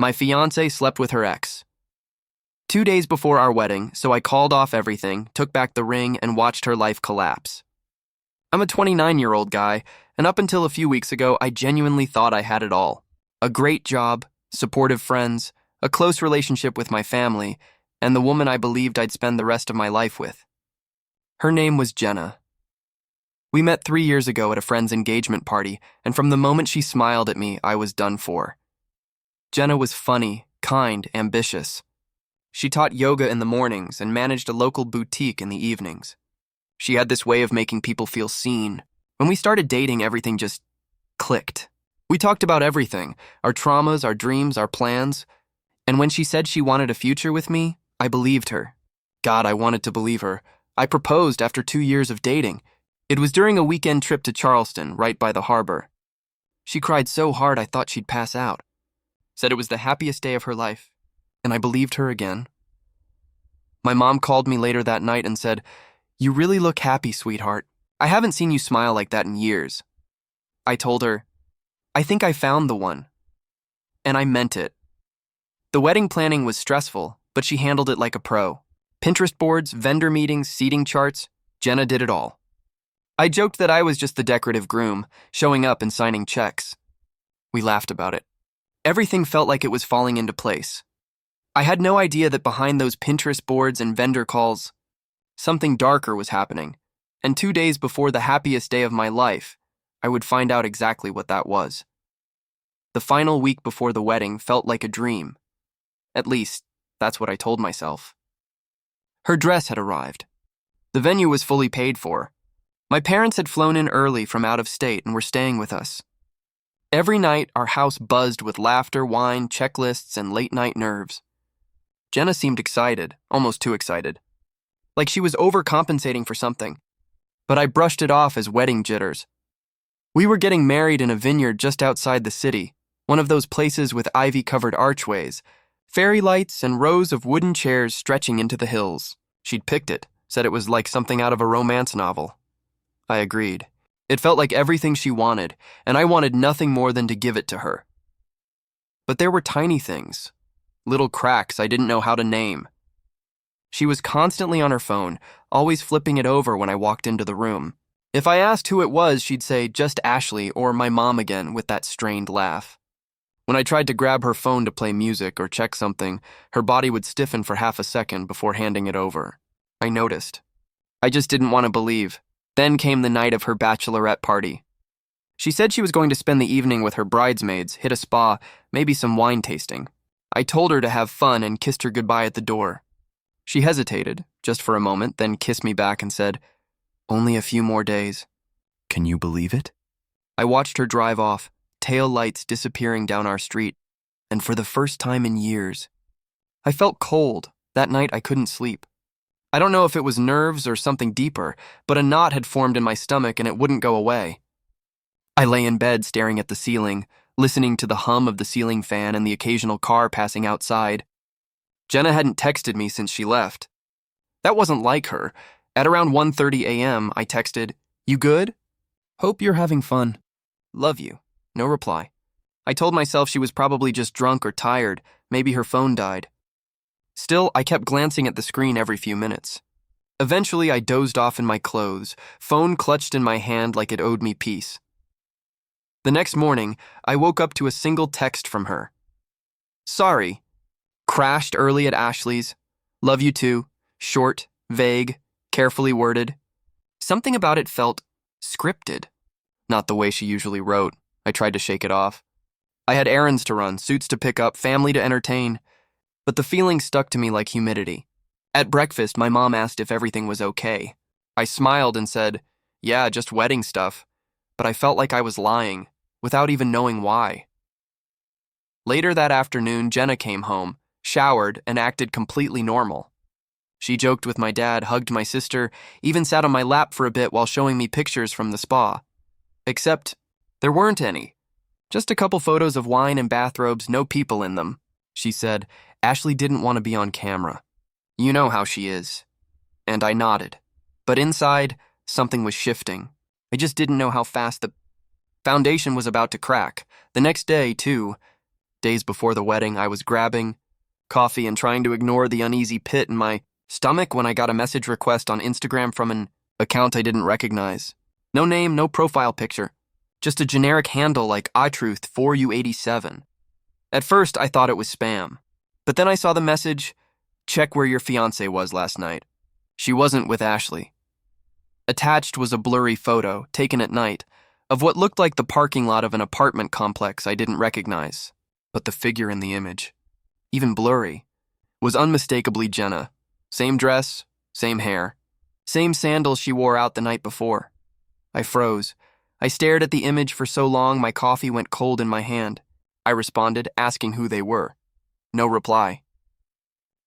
My fiancée slept with her ex. 2 days before our wedding, so I called off everything, took back the ring, and watched her life collapse. I'm a 29-year-old guy, and up until a few weeks ago, I genuinely thought I had it all. A great job, supportive friends, a close relationship with my family, and the woman I believed I'd spend the rest of my life with. Her name was Jenna. We met 3 years ago at a friend's engagement party, and from the moment she smiled at me, I was done for. Jenna was funny, kind, ambitious. She taught yoga in the mornings and managed a local boutique in the evenings. She had this way of making people feel seen. When we started dating, everything just clicked. We talked about everything, our traumas, our dreams, our plans. And when she said she wanted a future with me, I believed her. God, I wanted to believe her. I proposed after 2 years of dating. It was during a weekend trip to Charleston, right by the harbor. She cried so hard I thought she'd pass out. Said it was the happiest day of her life, and I believed her again. My mom called me later that night and said, "You really look happy, sweetheart. I haven't seen you smile like that in years." I told her, "I think I found the one." And I meant it. The wedding planning was stressful, but she handled it like a pro. Pinterest boards, vendor meetings, seating charts, Jenna did it all. I joked that I was just the decorative groom, showing up and signing checks. We laughed about it. Everything felt like it was falling into place. I had no idea that behind those Pinterest boards and vendor calls, something darker was happening, and 2 days before the happiest day of my life, I would find out exactly what that was. The final week before the wedding felt like a dream. At least, that's what I told myself. Her dress had arrived. The venue was fully paid for. My parents had flown in early from out of state and were staying with us. Every night, our house buzzed with laughter, wine, checklists, and late-night nerves. Jenna seemed excited, almost too excited. Like she was overcompensating for something. But I brushed it off as wedding jitters. We were getting married in a vineyard just outside the city, one of those places with ivy-covered archways, fairy lights, and rows of wooden chairs stretching into the hills. She'd picked it, said it was like something out of a romance novel. I agreed. It felt like everything she wanted, and I wanted nothing more than to give it to her. But there were tiny things, little cracks I didn't know how to name. She was constantly on her phone, always flipping it over when I walked into the room. If I asked who it was, she'd say, "Just Ashley," or "My mom again," with that strained laugh. When I tried to grab her phone to play music or check something, her body would stiffen for half a second before handing it over. I noticed. I just didn't want to believe. Then came the night of her bachelorette party. She said she was going to spend the evening with her bridesmaids, hit a spa, maybe some wine tasting. I told her to have fun and kissed her goodbye at the door. She hesitated, just for a moment, then kissed me back and said, "Only a few more days." Can you believe it? I watched her drive off, tail lights disappearing down our street, and for the first time in years, I felt cold. That night I couldn't sleep. I don't know if it was nerves or something deeper, but a knot had formed in my stomach and it wouldn't go away. I lay in bed staring at the ceiling, listening to the hum of the ceiling fan and the occasional car passing outside. Jenna hadn't texted me since she left. That wasn't like her. At around 1:30 a.m., I texted, "You good? Hope you're having fun. Love you." No reply. I told myself she was probably just drunk or tired. Maybe her phone died. Still, I kept glancing at the screen every few minutes. Eventually, I dozed off in my clothes, phone clutched in my hand like it owed me peace. The next morning, I woke up to a single text from her. "Sorry. Crashed early at Ashley's. Love you too." Short, vague, carefully worded. Something about it felt scripted. Not the way she usually wrote. I tried to shake it off. I had errands to run, suits to pick up, family to entertain. But the feeling stuck to me like humidity. At breakfast, my mom asked if everything was okay. I smiled and said, "Yeah, just wedding stuff." But I felt like I was lying, without even knowing why. Later that afternoon, Jenna came home, showered, and acted completely normal. She joked with my dad, hugged my sister, even sat on my lap for a bit while showing me pictures from the spa. Except, there weren't any. Just a couple photos of wine and bathrobes, no people in them. She said, "Ashley didn't want to be on camera. You know how she is." And I nodded. But inside, something was shifting. I just didn't know how fast the foundation was about to crack. The next day, too, Days before the wedding, I was grabbing coffee and trying to ignore the uneasy pit in my stomach when I got a message request on Instagram from an account I didn't recognize. No name, no profile picture. Just a generic handle like iTruth4U87. At first, I thought it was spam. But then I saw the message, check where your fiancée was last night. She wasn't with Ashley. Attached was a blurry photo, taken at night, of what looked like the parking lot of an apartment complex I didn't recognize. But the figure in the image, even blurry, was unmistakably Jenna. Same dress, same hair, same sandals she wore out the night before. I froze. I stared at the image for so long my coffee went cold in my hand. I responded, asking who they were. No reply.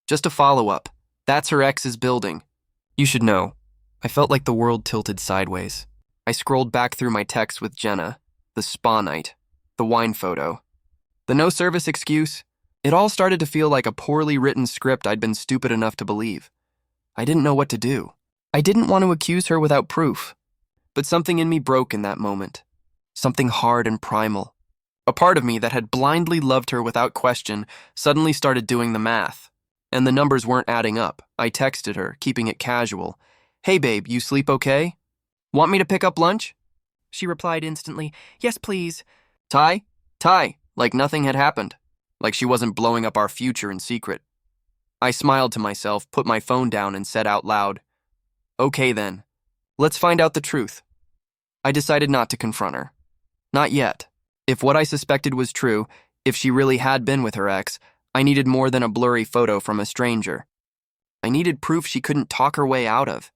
Just a follow-up. That's her ex's building. You should know. I felt like the world tilted sideways. I scrolled back through my texts with Jenna, the spa night, the wine photo, the no-service excuse. It all started to feel like a poorly written script I'd been stupid enough to believe. I didn't know what to do. I didn't want to accuse her without proof. But something in me broke in that moment. Something hard and primal. A part of me that had blindly loved her without question suddenly started doing the math. And the numbers weren't adding up. I texted her, keeping it casual. Hey babe, you sleep okay? Want me to pick up lunch? She replied instantly, yes please. Ty? Like nothing had happened. Like she wasn't blowing up our future in secret. I smiled to myself, put my phone down, and said out loud, okay then, let's find out the truth. I decided not to confront her. Not yet. If what I suspected was true, if she really had been with her ex, I needed more than a blurry photo from a stranger. I needed proof she couldn't talk her way out of.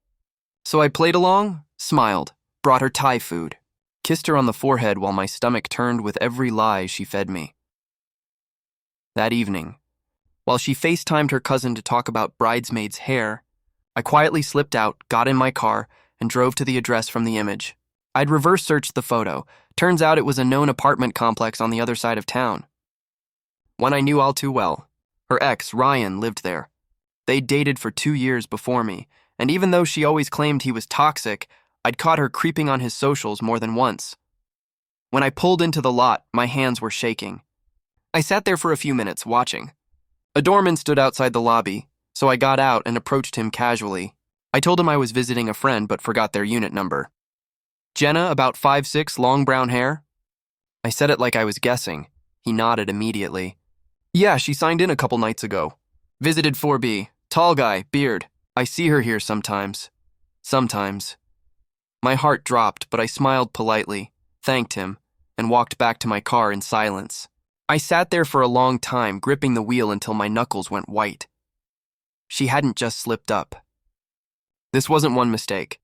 So I played along, smiled, brought her Thai food, kissed her on the forehead while my stomach turned with every lie she fed me. That evening, while she FaceTimed her cousin to talk about bridesmaids' hair, I quietly slipped out, got in my car, and drove to the address from the image. I'd reverse searched the photo. Turns out it was a known apartment complex on the other side of town. One I knew all too well. Her ex, Ryan, lived there. They'd dated for 2 years before me, and even though she always claimed he was toxic, I'd caught her creeping on his socials more than once. When I pulled into the lot, my hands were shaking. I sat there for a few minutes, watching. A doorman stood outside the lobby, so I got out and approached him casually. I told him I was visiting a friend but forgot their unit number. Jenna, about 5'6", long brown hair? I said it like I was guessing. He nodded immediately. Yeah, she signed in a couple nights ago. Visited 4B. Tall guy, beard. I see her here sometimes. Sometimes. My heart dropped, but I smiled politely, thanked him, and walked back to my car in silence. I sat there for a long time, gripping the wheel until my knuckles went white. She hadn't just slipped up. This wasn't one mistake.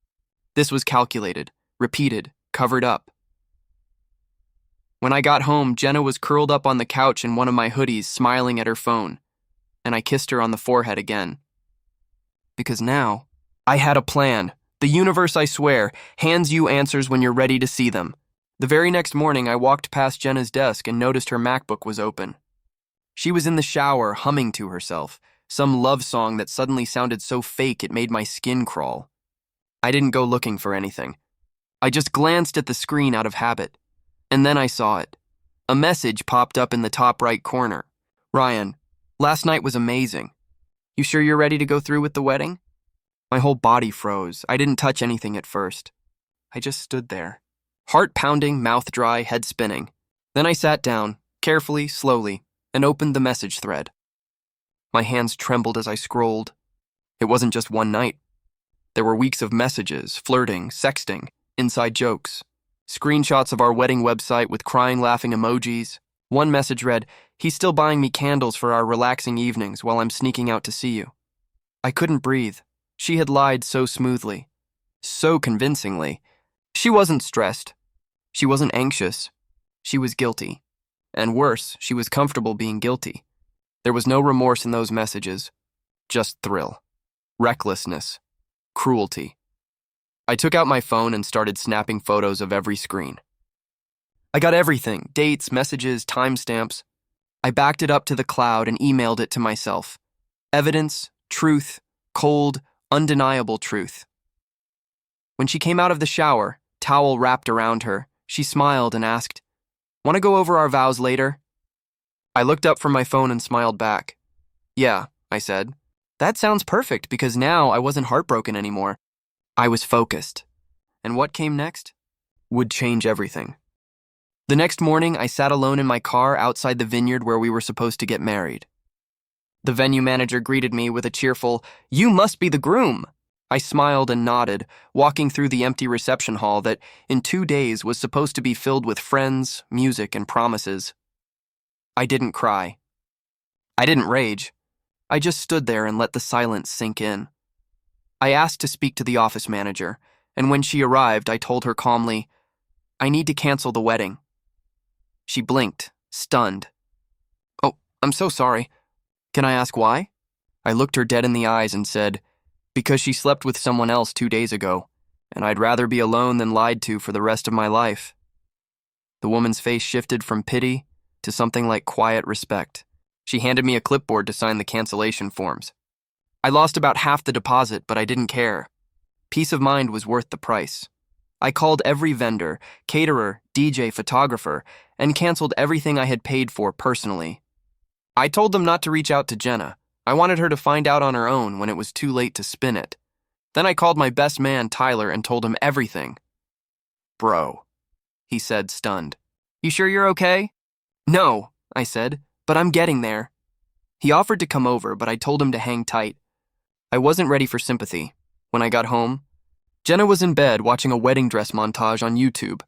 This was calculated, repeated, covered up. When I got home, Jenna was curled up on the couch in one of my hoodies, smiling at her phone, and I kissed her on the forehead again. Because now, I had a plan. The universe, I swear, hands you answers when you're ready to see them. The very next morning, I walked past Jenna's desk and noticed her MacBook was open. She was in the shower, humming to herself, some love song that suddenly sounded so fake it made my skin crawl. I didn't go looking for anything. I just glanced at the screen out of habit. And then I saw it. A message popped up in the top right corner. Ryan, last night was amazing. You sure you're ready to go through with the wedding? My whole body froze. I didn't touch anything at first. I just stood there. Heart pounding, mouth dry, head spinning. Then I sat down, carefully, slowly, and opened the message thread. My hands trembled as I scrolled. It wasn't just one night. There were weeks of messages, flirting, sexting, inside jokes, screenshots of our wedding website with crying, laughing emojis. One message read, "He's still buying me candles for our relaxing evenings while I'm sneaking out to see you." I couldn't breathe. She had lied so smoothly, so convincingly. She wasn't stressed. She wasn't anxious. She was guilty. And worse, she was comfortable being guilty. There was no remorse in those messages, just thrill, recklessness, cruelty. I took out my phone and started snapping photos of every screen. I got everything, dates, messages, timestamps. I backed it up to the cloud and emailed it to myself. Evidence, truth, cold, undeniable truth. When she came out of the shower, towel wrapped around her, she smiled and asked, "Want to go over our vows later?" I looked up from my phone and smiled back. Yeah, I said. That sounds perfect because now I wasn't heartbroken anymore. I was focused. And what came next would change everything. The next morning, I sat alone in my car outside the vineyard where we were supposed to get married. The venue manager greeted me with a cheerful, "You must be the groom." I smiled and nodded, walking through the empty reception hall that, in 2 days, was supposed to be filled with friends, music, and promises. I didn't cry. I didn't rage. I just stood there and let the silence sink in. I asked to speak to the office manager, and when she arrived, I told her calmly, "I need to cancel the wedding." She blinked, stunned. "Oh, I'm so sorry. Can I ask why?" I looked her dead in the eyes and said, "Because she slept with someone else 2 days ago, and I'd rather be alone than lied to for the rest of my life." The woman's face shifted from pity to something like quiet respect. She handed me a clipboard to sign the cancellation forms. I lost about half the deposit, but I didn't care. Peace of mind was worth the price. I called every vendor, caterer, DJ, photographer, and canceled everything I had paid for personally. I told them not to reach out to Jenna. I wanted her to find out on her own when it was too late to spin it. Then I called my best man, Tyler, and told him everything. "Bro," he said, stunned. "You sure you're okay?" "No," I said, "but I'm getting there." He offered to come over, but I told him to hang tight. I wasn't ready for sympathy. When I got home, Jenna was in bed watching a wedding dress montage on YouTube,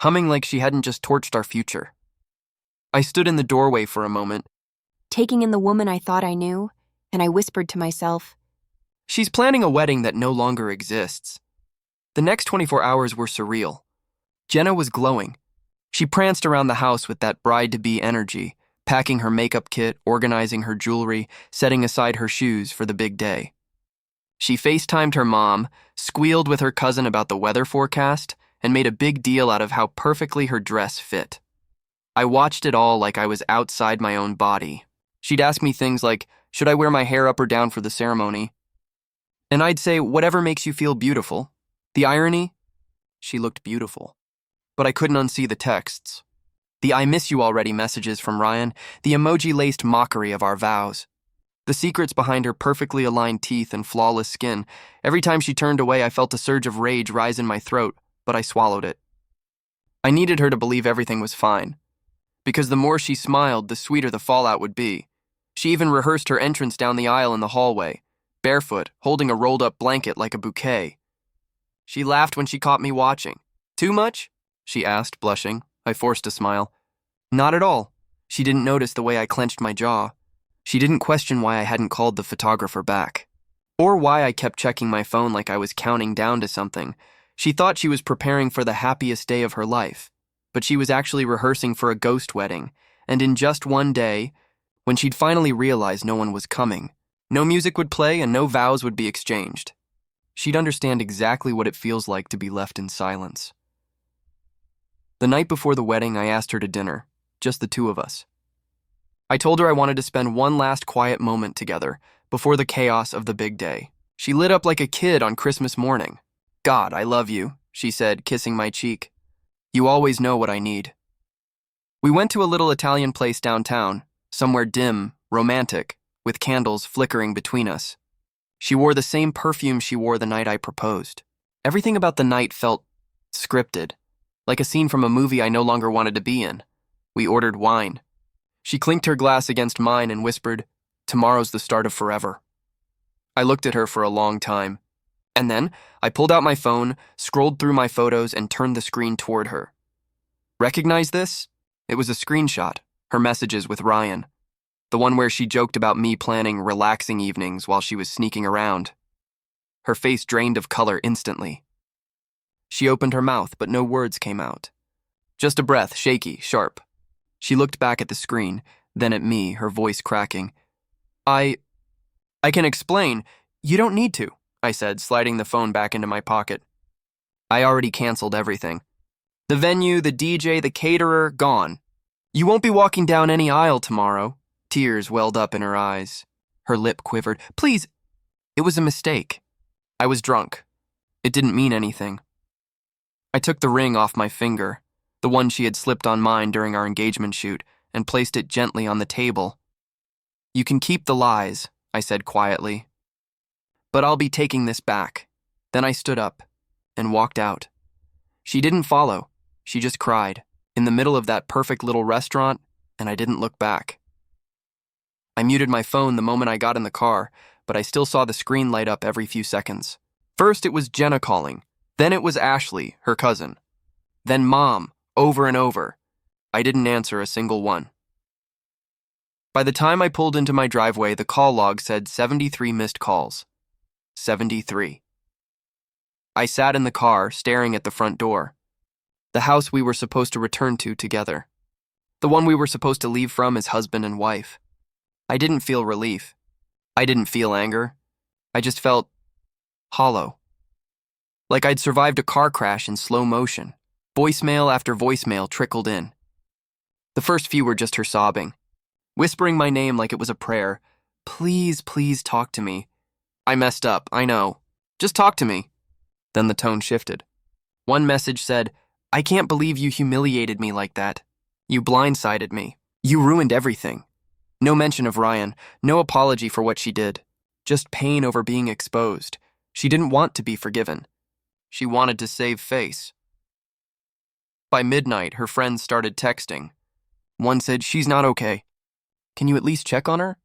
humming like she hadn't just torched our future. I stood in the doorway for a moment, taking in the woman I thought I knew, and I whispered to myself, "She's planning a wedding that no longer exists." The next 24 hours were surreal. Jenna was glowing. She pranced around the house with that bride-to-be energy, packing her makeup kit, organizing her jewelry, setting aside her shoes for the big day. She FaceTimed her mom, squealed with her cousin about the weather forecast, and made a big deal out of how perfectly her dress fit. I watched it all like I was outside my own body. She'd ask me things like, "Should I wear my hair up or down for the ceremony?" And I'd say, "Whatever makes you feel beautiful." The irony? She looked beautiful. But I couldn't unsee the texts. The "I miss you already" messages from Ryan, the emoji-laced mockery of our vows. The secrets behind her perfectly aligned teeth and flawless skin. Every time she turned away, I felt a surge of rage rise in my throat, but I swallowed it. I needed her to believe everything was fine, because the more she smiled, the sweeter the fallout would be. She even rehearsed her entrance down the aisle in the hallway, barefoot, holding a rolled-up blanket like a bouquet. She laughed when she caught me watching. "Too much?" she asked, blushing. I forced a smile. "Not at all." She didn't notice the way I clenched my jaw. She didn't question why I hadn't called the photographer back, or why I kept checking my phone like I was counting down to something. She thought she was preparing for the happiest day of her life, but she was actually rehearsing for a ghost wedding, and in just one day, when she'd finally realized no one was coming, no music would play and no vows would be exchanged, she'd understand exactly what it feels like to be left in silence. The night before the wedding, I asked her to dinner, just the two of us. I told her I wanted to spend one last quiet moment together before the chaos of the big day. She lit up like a kid on Christmas morning. "God, I love you," she said, kissing my cheek. "You always know what I need." We went to a little Italian place downtown, somewhere dim, romantic, with candles flickering between us. She wore the same perfume she wore the night I proposed. Everything about the night felt scripted, like a scene from a movie I no longer wanted to be in. We ordered wine. She clinked her glass against mine and whispered, "Tomorrow's the start of forever." I looked at her for a long time, and then I pulled out my phone, scrolled through my photos, and turned the screen toward her. "Recognize this?" It was a screenshot, her messages with Ryan, the one where she joked about me planning relaxing evenings while she was sneaking around. Her face drained of color instantly. She opened her mouth, but no words came out. Just a breath, shaky, sharp. She looked back at the screen, then at me, her voice cracking. I can explain. You don't need to," I said, sliding the phone back into my pocket. I already canceled everything. The venue, the DJ, the caterer, gone. You won't be walking down any aisle tomorrow. Tears welled up in her eyes. Her lip quivered. "Please." It was a mistake. I was drunk. It didn't mean anything. I took the ring off my finger, the one she had slipped on mine during our engagement shoot, and placed it gently on the table. "You can keep the lies," I said quietly. "But I'll be taking this back." Then I stood up and walked out. She didn't follow. She just cried, in the middle of that perfect little restaurant, and I didn't look back. I muted my phone the moment I got in the car, but I still saw the screen light up every few seconds. First it was Jenna calling, then it was Ashley, her cousin, then Mom, over and over. I didn't answer a single one. By the time I pulled into my driveway, the call log said 73 missed calls. 73. I sat in the car, staring at the front door. The house we were supposed to return to together. The one we were supposed to leave from as husband and wife. I didn't feel relief. I didn't feel anger. I just felt hollow. Like I'd survived a car crash in slow motion. Voicemail after voicemail trickled in. The first few were just her sobbing, whispering my name like it was a prayer. "Please, please talk to me. I messed up, I know. Just talk to me." Then the tone shifted. One message said, "I can't believe you humiliated me like that. You blindsided me. You ruined everything." No mention of Ryan, no apology for what she did. Just pain over being exposed. She didn't want to be forgiven. She wanted to save face. By midnight, her friends started texting. One said, "She's not okay. Can you at least check on her?"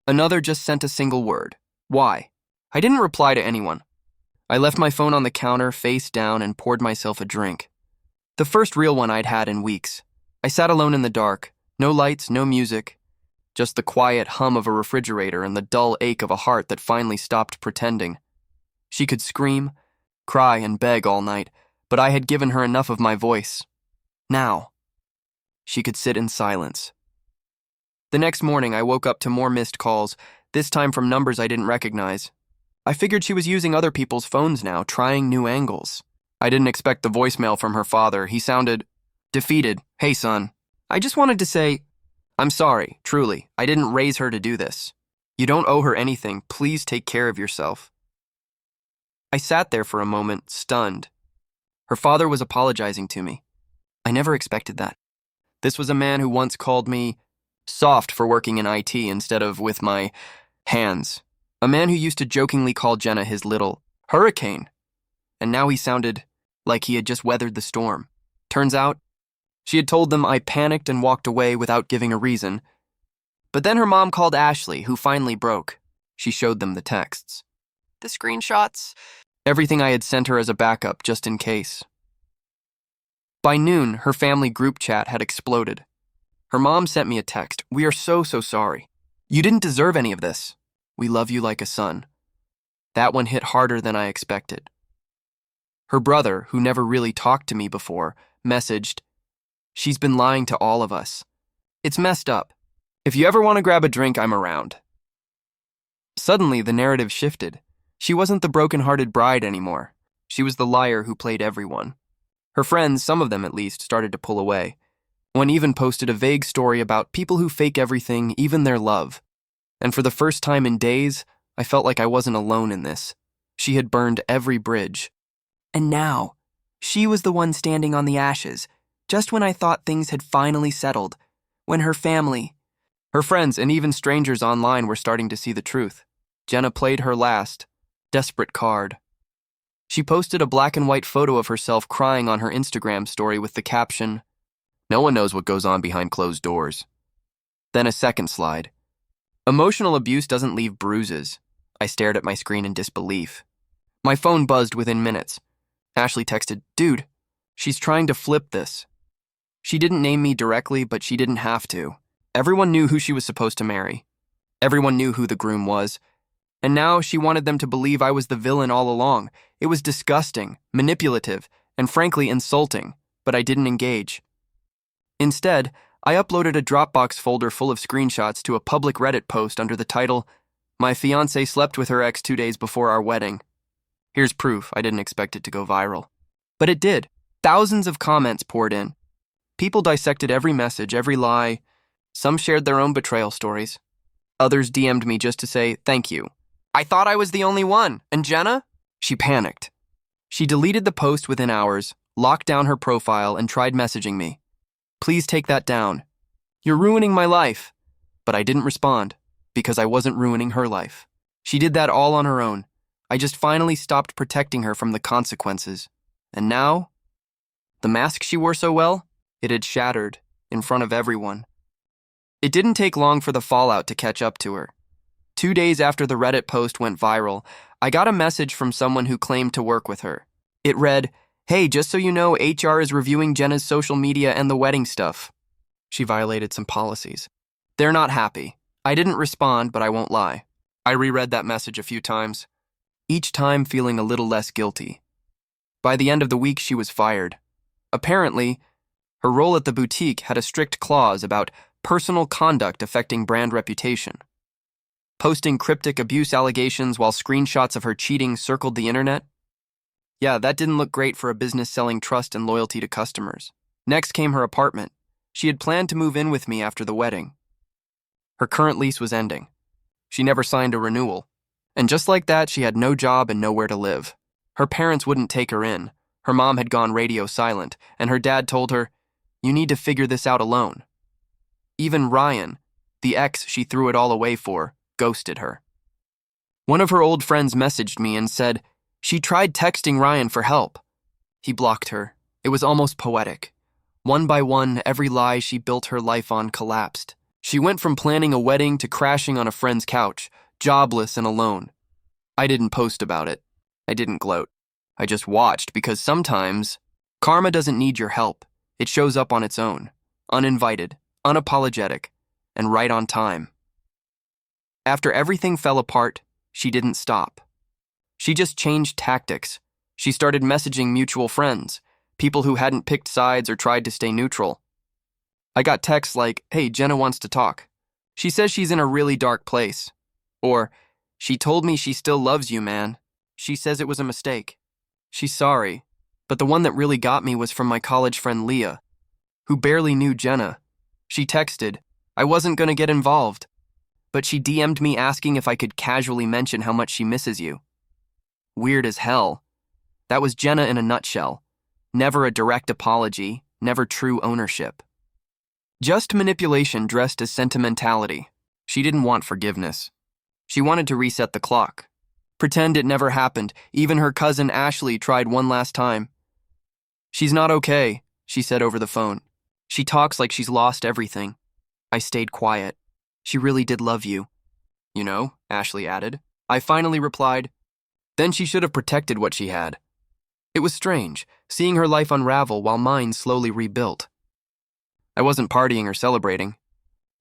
Another just sent a single word, "Why?" I didn't reply to anyone. I left my phone on the counter, face down, and poured myself a drink. The first real one I'd had in weeks. I sat alone in the dark. No lights, no music. Just the quiet hum of a refrigerator and the dull ache of a heart that finally stopped pretending. She could scream, cry, and beg all night, but I had given her enough of my voice. Now, she could sit in silence. The next morning, I woke up to more missed calls, this time from numbers I didn't recognize. I figured she was using other people's phones now, trying new angles. I didn't expect the voicemail from her father. He sounded defeated. "Hey, son. I just wanted to say, I'm sorry, truly. I didn't raise her to do this. You don't owe her anything. Please take care of yourself." I sat there for a moment, stunned. Her father was apologizing to me. I never expected that. This was a man who once called me soft for working in IT instead of with my hands. A man who used to jokingly call Jenna his little hurricane. And now he sounded like he had just weathered the storm. Turns out, she had told them I panicked and walked away without giving a reason. But then her mom called Ashley, who finally broke. She showed them the texts. The screenshots. Everything I had sent her as a backup, just in case. By noon, her family group chat had exploded. Her mom sent me a text. "We are so sorry. You didn't deserve any of this. We love you like a son." That one hit harder than I expected. Her brother, who never really talked to me before, messaged, "She's been lying to all of us. It's messed up. If you ever want to grab a drink, I'm around." Suddenly, the narrative shifted. She wasn't the broken-hearted bride anymore. She was the liar who played everyone. Her friends, some of them at least, started to pull away. One even posted a vague story about people who fake everything, even their love. And for the first time in days, I felt like I wasn't alone in this. She had burned every bridge. And now, she was the one standing on the ashes, just when I thought things had finally settled, when her family, her friends, and even strangers online were starting to see the truth. Jenna played her last, desperate card. She posted a black and white photo of herself crying on her Instagram story with the caption, "No one knows what goes on behind closed doors." Then a second slide. "Emotional abuse doesn't leave bruises." I stared at my screen in disbelief. My phone buzzed within minutes. Ashley texted, "Dude, she's trying to flip this." She didn't name me directly, but she didn't have to. Everyone knew who she was supposed to marry. Everyone knew who the groom was. And now she wanted them to believe I was the villain all along. It was disgusting, manipulative, and frankly insulting, but I didn't engage. Instead, I uploaded a Dropbox folder full of screenshots to a public Reddit post under the title, "My fiancé slept with her ex 2 days before our wedding." Here's proof I didn't expect it to go viral. But it did. Thousands of comments poured in. People dissected every message, every lie. Some shared their own betrayal stories. Others DM'd me just to say, "Thank you. I thought I was the only one. And Jenna?" She panicked. She deleted the post within hours, locked down her profile, and tried messaging me. "Please take that down. You're ruining my life. But I didn't respond, because I wasn't ruining her life. She did that all on her own. I just finally stopped protecting her from the consequences. And now, the mask she wore so well, it had shattered in front of everyone. It didn't take long for the fallout to catch up to her. 2 days after the Reddit post went viral, I got a message from someone who claimed to work with her. It read, "Hey, just so you know, HR is reviewing Jenna's social media and the wedding stuff. She violated some policies. They're not happy." I didn't respond, but I won't lie. I reread that message a few times, each time feeling a little less guilty. By the end of the week, she was fired. Apparently, her role at the boutique had a strict clause about personal conduct affecting brand reputation. Posting cryptic abuse allegations while screenshots of her cheating circled the internet? Yeah, that didn't look great for a business selling trust and loyalty to customers. Next came her apartment. She had planned to move in with me after the wedding. Her current lease was ending. She never signed a renewal. And just like that, she had no job and nowhere to live. Her parents wouldn't take her in. Her mom had gone radio silent, and her dad told her, "You need to figure this out alone." Even Ryan, the ex she threw it all away for, ghosted her. One of her old friends messaged me and said she tried texting Ryan for help. He blocked her. It was almost poetic. One by one, every lie she built her life on collapsed. She went from planning a wedding to crashing on a friend's couch, jobless and alone. I didn't post about it. I didn't gloat. I just watched because sometimes karma doesn't need your help. It shows up on its own, uninvited, unapologetic, and right on time. After everything fell apart, she didn't stop. She just changed tactics. She started messaging mutual friends, people who hadn't picked sides or tried to stay neutral. I got texts like, "Hey, Jenna wants to talk. She says she's in a really dark place." Or, "She told me she still loves you, man. She says it was a mistake. She's sorry." But the one that really got me was from my college friend Leah, who barely knew Jenna. She texted, "I wasn't going to get involved," but she DM'd me asking if I could casually mention how much she misses you. Weird as hell. That was Jenna in a nutshell. Never a direct apology, never true ownership. Just manipulation dressed as sentimentality. She didn't want forgiveness. She wanted to reset the clock. Pretend it never happened. Even her cousin Ashley tried one last time. "She's not okay," she said over the phone. "She talks like she's lost everything." I stayed quiet. "She really did love you." "You know," Ashley added. I finally replied, "Then she should have protected what she had." It was strange, seeing her life unravel while mine slowly rebuilt. I wasn't partying or celebrating.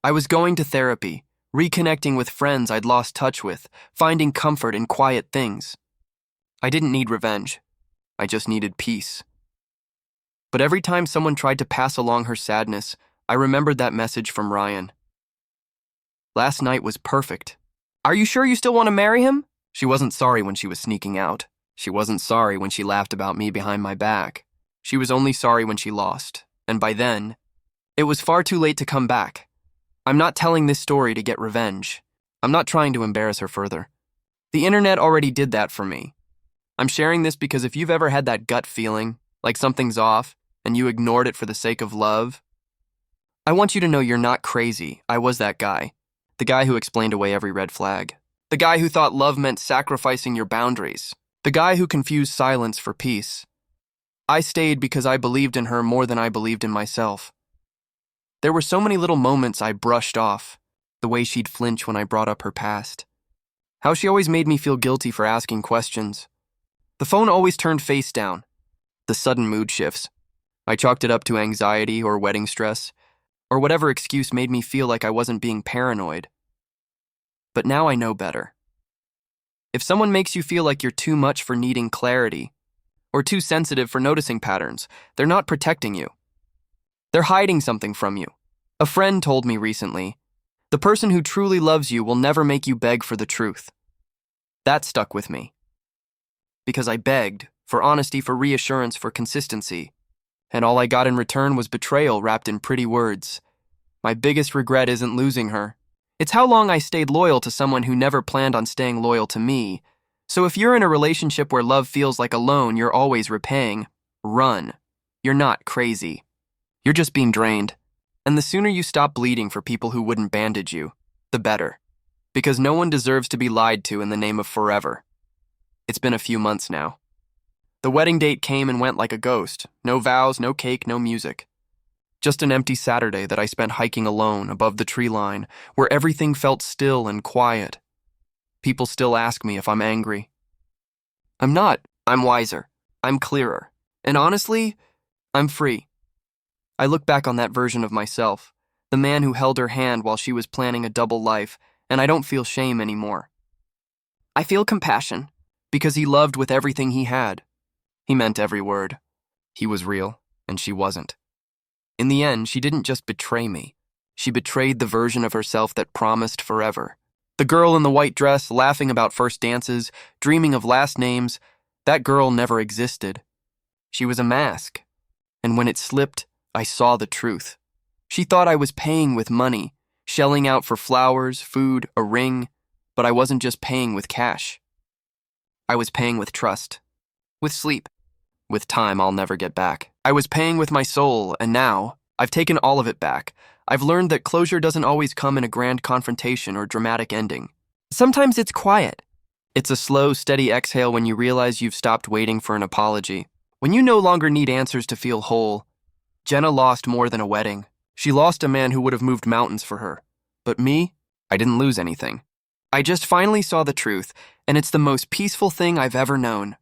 I was going to therapy, reconnecting with friends I'd lost touch with, finding comfort in quiet things. I didn't need revenge. I just needed peace. But every time someone tried to pass along her sadness, I remembered that message from Ryan. "Last night was perfect. Are you sure you still want to marry him?" She wasn't sorry when she was sneaking out. She wasn't sorry when she laughed about me behind my back. She was only sorry when she lost. And by then, it was far too late to come back. I'm not telling this story to get revenge. I'm not trying to embarrass her further. The internet already did that for me. I'm sharing this because if you've ever had that gut feeling, like something's off, and you ignored it for the sake of love, I want you to know you're not crazy. I was that guy. The guy who explained away every red flag. The guy who thought love meant sacrificing your boundaries. The guy who confused silence for peace. I stayed because I believed in her more than I believed in myself. There were so many little moments I brushed off. The way she'd flinch when I brought up her past. How she always made me feel guilty for asking questions. The phone always turned face down. The sudden mood shifts. I chalked it up to anxiety or wedding stress, or whatever excuse made me feel like I wasn't being paranoid. But now I know better. If someone makes you feel like you're too much for needing clarity, or too sensitive for noticing patterns, they're not protecting you. They're hiding something from you. A friend told me recently, the person who truly loves you will never make you beg for the truth. That stuck with me. Because I begged for honesty, for reassurance, for consistency, and all I got in return was betrayal wrapped in pretty words. My biggest regret isn't losing her. It's how long I stayed loyal to someone who never planned on staying loyal to me. So if you're in a relationship where love feels like a loan you're always repaying, run. You're not crazy. You're just being drained. And the sooner you stop bleeding for people who wouldn't bandage you, the better. Because no one deserves to be lied to in the name of forever. It's been a few months now. The wedding date came and went like a ghost. No vows, no cake, no music. Just an empty Saturday that I spent hiking alone above the tree line, where everything felt still and quiet. People still ask me if I'm angry. I'm not. I'm wiser. I'm clearer. And honestly, I'm free. I look back on that version of myself, the man who held her hand while she was planning a double life, and I don't feel shame anymore. I feel compassion, because he loved with everything he had. He meant every word. He was real, and she wasn't. In the end, she didn't just betray me. She betrayed the version of herself that promised forever. The girl in the white dress, laughing about first dances, dreaming of last names, that girl never existed. She was a mask. And when it slipped, I saw the truth. She thought I was paying with money, shelling out for flowers, food, a ring, but I wasn't just paying with cash. I was paying with trust, with sleep, with time I'll never get back. I was paying with my soul, and now, I've taken all of it back. I've learned that closure doesn't always come in a grand confrontation or dramatic ending. Sometimes it's quiet. It's a slow, steady exhale when you realize you've stopped waiting for an apology. When you no longer need answers to feel whole. Jenna lost more than a wedding. She lost a man who would have moved mountains for her. But me, I didn't lose anything. I just finally saw the truth, and it's the most peaceful thing I've ever known.